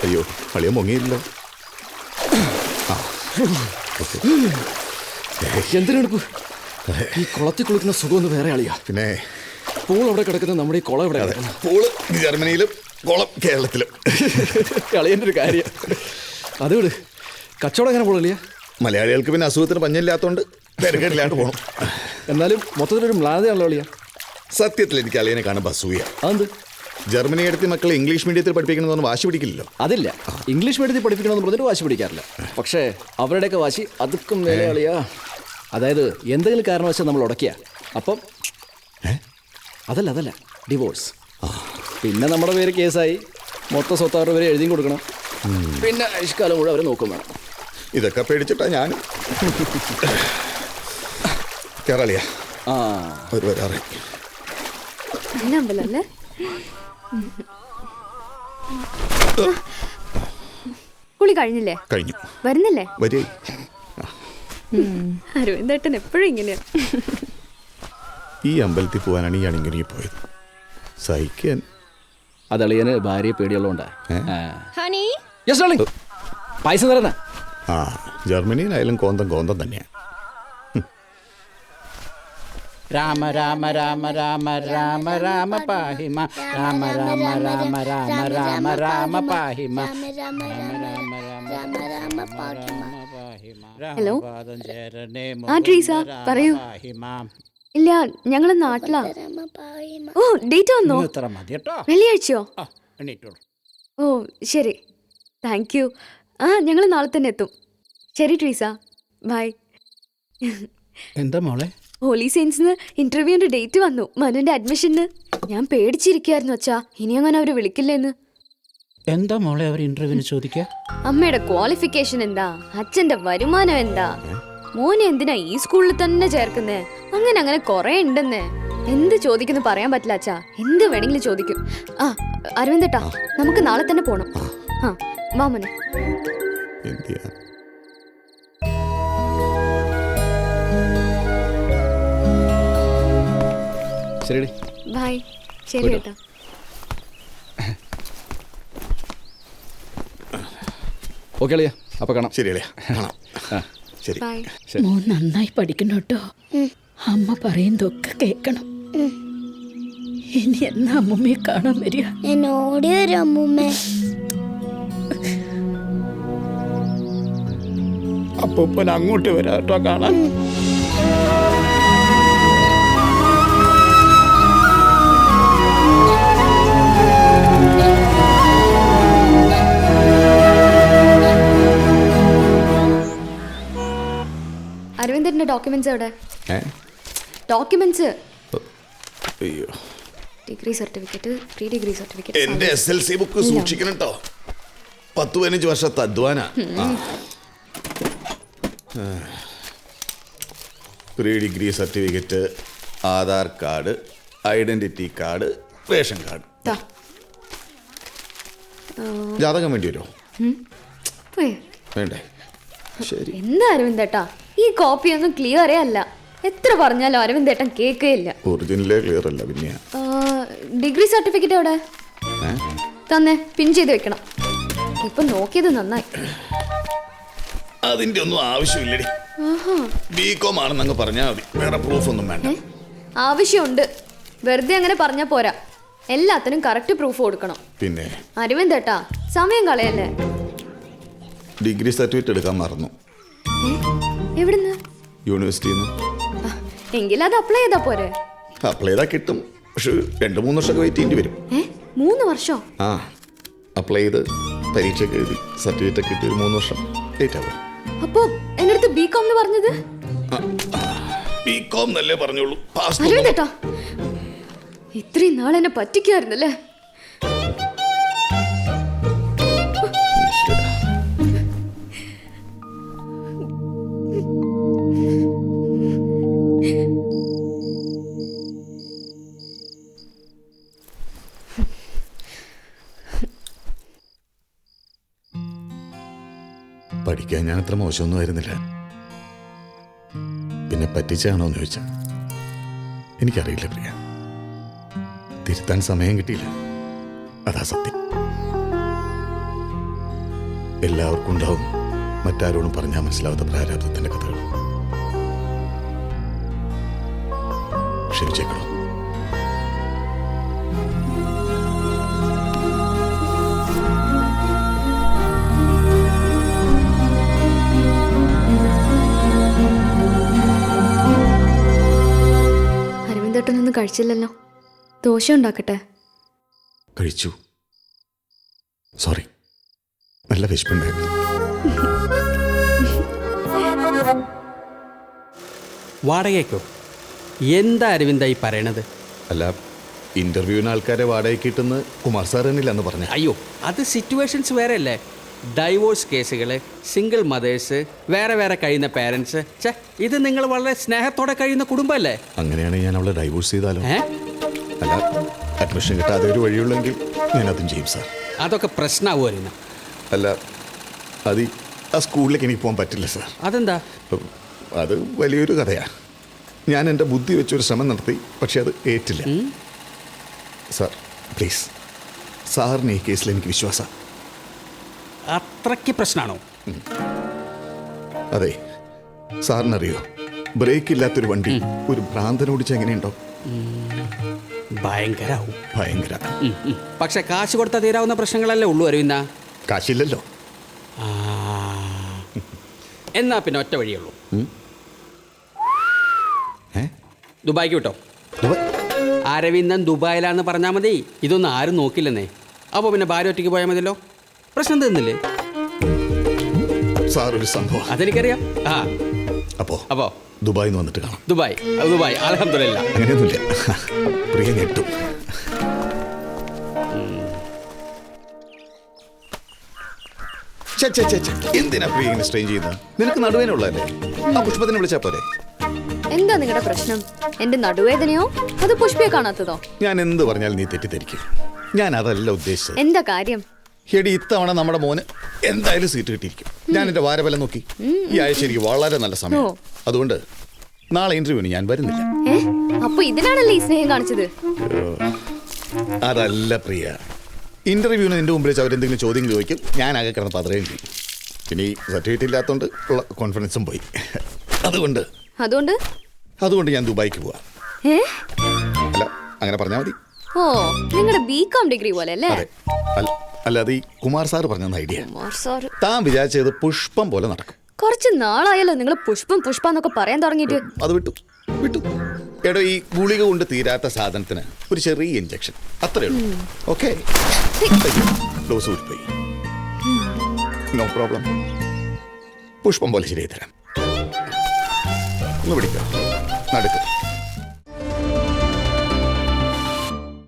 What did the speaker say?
അയ്യോ കളിയ മുങ്ങിയില്ലല്ലോ. എന്തിനെടുക്കൂ ഈ കുളത്തിൽ കുളിക്കുന്ന സുഖമൊന്നും വേറെ ആളിയാ. പിന്നെ പൂൾ അവിടെ കിടക്കുന്നത് നമ്മുടെ ഈ കുളം ഇവിടെ പൂള് ജർമ്മനിയിലും കുളം കേരളത്തിലും. കളിയൻ്റെ ഒരു കാര്യം അത് വിട്. കച്ചവടം എങ്ങനെ പോളില്ല? മലയാളികൾക്ക് പിന്നെ അസുഖത്തിന് പഞ്ഞില്ലാത്തതുകൊണ്ട് തിരക്കേടില്ലാണ്ട് പോകണം. എന്നാലും മൊത്തത്തിലൊരു മ്ലാനതയാണല്ലോ കളിയാ. സത്യത്തിൽ എനിക്ക് അളിയനെ കാണുമ്പോൾ അസൂയ. അതെന്ത്? ജർമ്മനി എടുത്ത് മക്കളെ ഇംഗ്ലീഷ് മീഡിയത്തിൽ പഠിപ്പിക്കണമെന്ന് പറഞ്ഞാൽ വാശി പിടിക്കില്ലല്ലോ. അതില്ല, ഇംഗ്ലീഷ് മീഡിയത്തിൽ പഠിപ്പിക്കണമെന്ന് പറഞ്ഞിട്ട് വാശി പിടിക്കാറില്ല. പക്ഷേ അവരുടെയൊക്കെ വാശി അതുക്കും മേലെ കളിയാ. അതായത് എന്തെങ്കിലും കാരണവശാൽ നമ്മൾ ഉടക്കിയ അപ്പം അതല്ല ഡിവോഴ്സ്. പിന്നെ നമ്മുടെ പേര് കേസായി മൊത്തം സ്വത്ത് അവരുടെ പേര് എഴുതിയും കൊടുക്കണം. പിന്നെ ആയുഷ്കാലം മുഴുവൻ അവരെ നോക്കും വേണം. ഇതൊക്കെ പേടിച്ചിട്ടാ ഞാനും കേരളിയാ. ഒരു വരാറ് അമ്പലല്ലേ കുളി കഴിഞ്ഞില്ലേ? കഴിഞ്ഞു. വരുന്നില്ലേ? വരേ. അരവിന്ദേട്ടൻ എപ്പോഴും ഇങ്ങനെയാ. ഈ അമ്പലത്തിൽ പോകാനാണ് ഈ അണിങ്ങി പോയത്. സഹിക്കാൻ അതളിയന് ഭാര്യയെ പേടിയുള്ളതുകൊണ്ടാ. പൈസ തരുന്ന ജർമ്മനിയിലായാലും കോന്തം തന്നെയാണ്. രാമ രാമ രാമ രാമ രാമ രാമ പാഹിമ രാമ രാമ രാമ രാമ രാമ രാമ പാഹിമ. ഹലോ, ആ ട്രീസ പറയൂ. ഇല്ല, ഞങ്ങള് നാട്ടിലാ. ഓ, ഡേറ്റ് വന്നോ? വെള്ളിയാഴ്ചയോ? ഓ ശരി, താങ്ക് യു. ഞങ്ങൾ നാളെ തന്നെ എത്തും. ശരി ട്രീസ, ബൈ. എന്താ മോളെ? ഹോളി സെയിൻസിന് ഇന്റർവ്യൂവിന്റെ ഡേറ്റ് വന്നു, മനുവിന്റെ അഡ്മിഷന്. ഞാൻ പേടിച്ചിരിക്കായിരുന്നു അച്ഛാ, ഇനി അങ്ങനെ അവര് വിളിക്കില്ലെന്ന്. എന്താ മോളെ അവർ ഇന്റർവ്യൂവിന് ചോദിക്കുക? അമ്മയുടെ ക്വാളിഫിക്കേഷൻ എന്താ, അച്ഛന്റെ വരുമാനം എന്താ, മോനെ എന്തിനാ ഈ സ്കൂളിൽ തന്നെ ചേർക്കുന്നേ, അങ്ങനെ കൊറേ ഉണ്ടെന്നേ. എന്ത് ചോദിക്കുന്നു പറയാൻ പറ്റില്ല അച്ഛാ, എന്ത് വേണമെങ്കിലും ചോദിക്കും. അരവിന്ദേട്ടാ, നമുക്ക് നാളെ തന്നെ പോണം. മാമനെ ശരി ബൈ. ശരി കേട്ടോ. ഓക്കെ അളിയാ, അപ്പൊ കാണാം. ശരി അളിയാ, കാണാം. ശരി. ബൈ. മോൻ നന്നായി പഠിക്കണം കേട്ടോ. അമ്മ പറയുന്നതൊക്കെ കേൾക്കണം. ഇനി എന്നാ അമ്മൂമ്മയെ കാണാൻ വരിക? എന്നോടി വരും അമ്മൂമ്മേ. അപ്പൂപ്പൻ അങ്ങോട്ട് വരാട്ടോ കാണാൻ. അരവിന്ദന്റെ ഡോക്യുമെന്റ്സ് എവിടെ? Documents, degree certificate, pre degree certificate. എന്റെ SLC ബുക്ക് സൂക്ഷിക്കണം കേട്ടോ. 10-15 വർഷത്തെ അധ്വാന. Pre degree certificate, Aadhaar card, identity card, ration card. ജാതകം വേണ്ടി വരുമോ? വേണ്ടേ? ശരി. എന്താ അരവിന്ദേട്ടാ, ഈ കോപ്പി ഒന്നും ക്ലിയറേ അല്ല. എത്ര പറഞ്ഞാലും അരവിന്ദേട്ടൻ കേൾക്കുകയില്ല. ഒറിജിനലേ ക്ലിയർ അല്ല. പിന്നെ ഡിഗ്രി സർട്ടിഫിക്കറ്റ് എവിടെ? തന്നെ പിൻ ചെയ്ത് വെക്കണം. ഇപ്പൊ നോക്കിയത് നന്നായി. അതിന്റെ ഒന്നും ആവശ്യമില്ലടി. ബികോം ആണെന്നങ്ങ് പറഞ്ഞാൽ മതി, വേറെ പ്രൂഫ് ഒന്നും വേണ്ട. ആവശ്യമുണ്ട്, വെറുതെ അങ്ങനെ പറഞ്ഞാ പോരാ. എല്ലാത്തിനും കറക്റ്റ് പ്രൂഫ് കൊടുക്കണം. പിന്നെ അരവിന്ദേട്ടാ, സമയം കളയല്ലേ. ഡിഗ്രി സർട്ടിഫിക്കറ്റ് എടുക്കാൻ മറന്നു. എവിടുന്ന്? യൂണിവേഴ്സിറ്റിയിൽ നിന്ന്. എങ്കിൽ അത് അപ്ലൈ ചെയ്താ പോരെ? അപ്ലൈ ചെയ്താൽ കിട്ടും, പക്ഷെ 2-3 വർഷമൊക്കെ വെയിറ്റ് ചെയ്യേണ്ടി വരും. 3 വർഷം? അപ്ലൈ ചെയ്ത് പരീക്ഷയൊക്കെ എഴുതി സർട്ടിഫിക്കറ്റ് ഒക്കെ കിട്ടി 3 വർഷം ലേറ്റ് ആവും. അപ്പോ എന്റെ അടുത്ത് ബികോം എന്ന് പറഞ്ഞത്? ബികോം എന്നല്ലേ പറഞ്ഞോളൂ. അരവിന്ദേട്ടാ, ഇത്രയും നാൾ എന്നെ പറ്റിക്കായിരുന്നല്ലേ. പഠിക്കാൻ ഞാൻ അത്ര മോശമൊന്നും ആയിരുന്നില്ല. പിന്നെ പറ്റിച്ചാണോ എന്ന് ചോദിച്ചാൽ എനിക്കറിയില്ല പ്രിയ. തിരുത്താൻ സമയം കിട്ടിയില്ല, അതാ സത്യം. എല്ലാവർക്കും ഉണ്ടാവും മറ്റാരോടും പറഞ്ഞാൽ മനസ്സിലാവാത്ത പ്രാരാബ്ദത്തിന്റെ കഥകൾ. ക്ഷമിച്ചേക്കണോ? അരവിന്ദേട്ടനൊന്നും കഴിച്ചില്ലല്ലോ. ദോശ ഉണ്ടാക്കട്ടെ? കഴിച്ചു. സോറി, നല്ല വിശപ്പുണ്ടായിരുന്നു. വാടകയ്ക്കോ? എന്താ അരവിന്ദായി പറയണത്? അല്ല, ഇന്റർവ്യൂവിന് ആൾക്കാരെ വാടകയ്ക്ക് കിട്ടുന്ന കുമാർ സാർ തന്നെയില്ല എന്ന് പറഞ്ഞു. അയ്യോ, അത് സിറ്റുവേഷൻസ് വേറെ അല്ലേ. ഡൈവോഴ്സ് കേസുകൾ, സിംഗിൾ മദേഴ്സ്, വേറെ വേറെ കഴിയുന്ന പേരൻസ്. ഇത് നിങ്ങൾ വളരെ സ്നേഹത്തോടെ കഴിയുന്ന കുടുംബമല്ലേ? അങ്ങനെയാണെങ്കിൽ ഞാൻ അവളെ ഡൈവോഴ്സ് ചെയ്താലോ? ഏ അല്ല, അഡ്മിഷൻ കിട്ടാതെ ഒരു വഴിയുള്ളെങ്കിൽ ഞാൻ അതും ചെയ്യും സാർ. അതൊക്കെ പ്രശ്നമാവുമായിരുന്നു. അല്ല, അത് ആ സ്കൂളിലേക്ക് എനിക്ക് പോകാൻ പറ്റില്ല സാർ. അതെന്താ? അത് വലിയൊരു കഥയാണ്. ഞാൻ എൻ്റെ ബുദ്ധി വെച്ചൊരു ശ്രമം നടത്തി, പക്ഷെ അത് ഏറ്റില്ല. സാർ പ്ലീസ്, സാറിന് ഈ കേസിൽ എനിക്ക് വിശ്വാസം. അത്രയ്ക്ക് പ്രശ്നമാണോ? അതെ, സാറിനറിയോ, ബ്രേക്ക് ഇല്ലാത്തൊരു വണ്ടി ഒരു ഭ്രാന്തൻ ഓടിച്ച് എങ്ങനെയുണ്ടോ? ഭയങ്കരാവും. ഭയങ്കര. പക്ഷെ കാശ് കൊടുത്താൽ തീരാവുന്ന പ്രശ്നങ്ങളല്ലേ ഉള്ളൂ അരവിന്ദ. കാശില്ലല്ലോ. എന്നാ പിന്നെ ഒറ്റ വഴിയുള്ളൂ. ഏ? ദുബായിക്ക് വിട്ടോ. ദുബായ്? അരവിന്ദൻ ദുബായിലാണെന്ന് പറഞ്ഞാൽ മതി. ഇതൊന്നും ആരും നോക്കില്ലെന്നേ. അപ്പോൾ പിന്നെ ഭാര്യ ഒറ്റയ്ക്ക് പോയാൽ മതിയല്ലോ. പ്രശ്നം തീർന്നില്ലേ? സാർ ഒരു സംഭവം. അതെനിക്കറിയാം. അപ്പോ ദുബായിൽ നിന്ന് വന്നിട്ട് കാണാം. ദുബായ് അൽഹംദുലില്ലാ. അങ്ങനെയൊന്നുമില്ല, പ്രിയ ഞെട്ടും. എന്തിനാ പ്രിയ ഇങ്ങനെ സ്ട്രെയിൻ ചെയ്യുന്നത്? നിനക്ക് നടുവേനുള്ളതല്ലേ? ആ പുഷ്പത്തിനെ വിളിച്ചാ പോരെ? എന്താ നിങ്ങളുടെ പ്രശ്നം? എന്റെ നടുവേദനയോ അത് പുഷ്പയെ കാണാത്തതോ? ഞാൻ എന്ത് പറഞ്ഞാലും നീ തെറ്റിദ്ധരിക്കും. ഞാൻ അതല്ല ഉദ്ദേശിച്ചത്. എന്താ കാര്യം? എടി, ഇത്തവണ നമ്മുടെ മോന് എന്തായാലും സീറ്റ് കിട്ടിയിരിക്കും. ഞാൻ എന്റെ വാരഫലം നോക്കി. ഈ ആഴ്ച എനിക്ക് വളരെ നല്ല സമയം. അതുകൊണ്ട് നാളെ ഇന്റർവ്യൂവിന് ഞാൻ വരുന്നില്ല. അപ്പൊ ഇതിനാണല്ലേ ഈ സ്നേഹം കാണിച്ചത്? അതല്ല പ്രിയ, ഇന്റർവ്യൂവിന് നിന്റെ മുമ്പിൽ വെച്ച് അവരെന്തെങ്കിലും ചോദ്യം ചോദിക്കും, ഞാൻ ആകെ കിടന്ന് പതറുകയും ചെയ്യും. പിന്നെ ഈ സർട്ടിഫിക്കറ്റ് ഇല്ലാത്തതുകൊണ്ട് ഉള്ള കോൺഫിഡൻസും പോയി. അതുകൊണ്ട് ഞാൻ ദുബായിക്ക് പോവാ. അല്ല, അങ്ങനെ പറഞ്ഞാൽ മതി. ഓ, നിങ്ങളുടെ ബികോം ഡിഗ്രി പോലെ അല്ലേ? അല്ലാതെ ഈ കുമാർ സാർ പറഞ്ഞ ഐഡിയ കുമാർ സാർ താൻ വിചാരിച്ചത് പുഷ്പം പോലെ നടക്കും. കുറച്ച് നാളായല്ലോ നിങ്ങൾ പുഷ്പം എന്നൊക്കെ പറയാൻ തുടങ്ങിയിട്ട്. അത് വിട്ടു. എടോ, ഈ ഗുളിക കൊണ്ട് തീരാത്ത സാധനത്തിന് ഒരു ചെറിയ ഇഞ്ചക്ഷൻ, അത്രേ ഉള്ളൂ. ഓക്കെ, ഡോസ് പോയി. No problem. പുഷ്പം പോലെ ശരിയായി തരാം. ഒന്ന് പിടിക്കാം, നടക്കും.